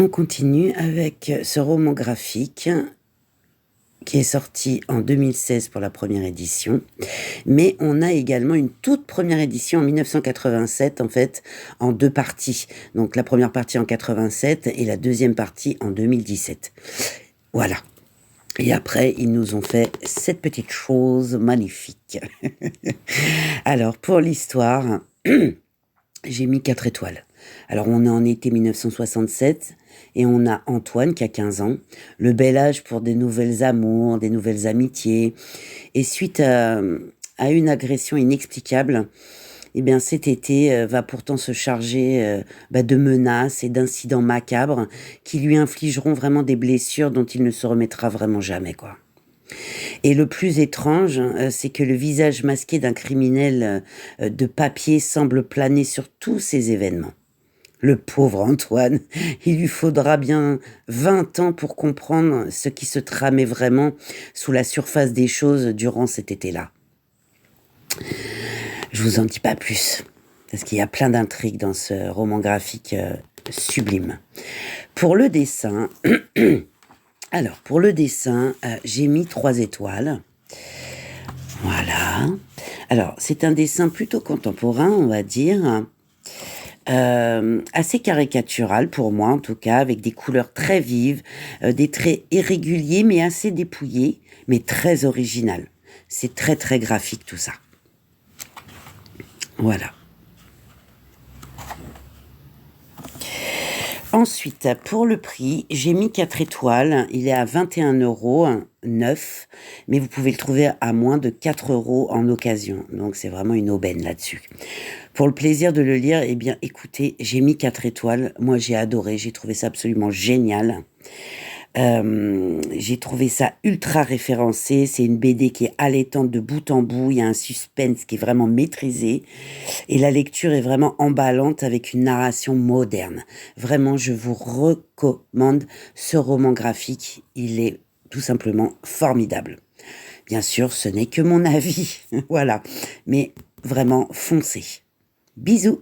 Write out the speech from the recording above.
On continue avec ce roman graphique qui est sorti en 2016 pour la première édition, mais on a également une toute première édition en 1987, en fait, en 2 parties. Donc la première partie en 87 et la deuxième partie en 2017. Voilà. Et après, ils nous ont fait cette petite chose magnifique. Alors, pour l'histoire, j'ai mis 4 étoiles. Alors, on est en été 1967 et on a Antoine qui a 15 ans, le bel âge pour des nouvelles amours, des nouvelles amitiés. Et suite à une agression inexplicable, eh bien, cet été va pourtant se charger de menaces et d'incidents macabres qui lui infligeront vraiment des blessures dont il ne se remettra vraiment jamais, quoi. Et le plus étrange, c'est que le visage masqué d'un criminel de papier semble planer sur tous ces événements. Le pauvre Antoine, il lui faudra bien 20 ans pour comprendre ce qui se tramait vraiment sous la surface des choses durant cet été-là. Je vous en dis pas plus, parce qu'il y a plein d'intrigues dans ce roman graphique sublime. Pour le dessin, j'ai mis 3 étoiles. Voilà. Alors, c'est un dessin plutôt contemporain, on va dire. Assez caricatural pour moi en tout cas, avec des couleurs très vives, des traits irréguliers mais assez dépouillés, mais très original. C'est très très graphique tout ça. Voilà. Ensuite, pour le prix, j'ai mis 4 étoiles. Il est à 21 € neuf, mais vous pouvez le trouver à moins de 4 € en occasion. Donc c'est vraiment une aubaine là-dessus. Pour le plaisir de le lire, eh bien écoutez, j'ai mis 4 étoiles. Moi j'ai adoré, j'ai trouvé ça absolument génial. J'ai trouvé ça ultra référencé. C'est une BD qui est allaitante de bout en bout. Il y a un suspense qui est vraiment maîtrisé. Et la lecture est vraiment emballante avec une narration moderne. Vraiment, je vous recommande ce roman graphique. Il est tout simplement formidable. Bien sûr, ce n'est que mon avis. Voilà. Mais vraiment, foncez. Bisous.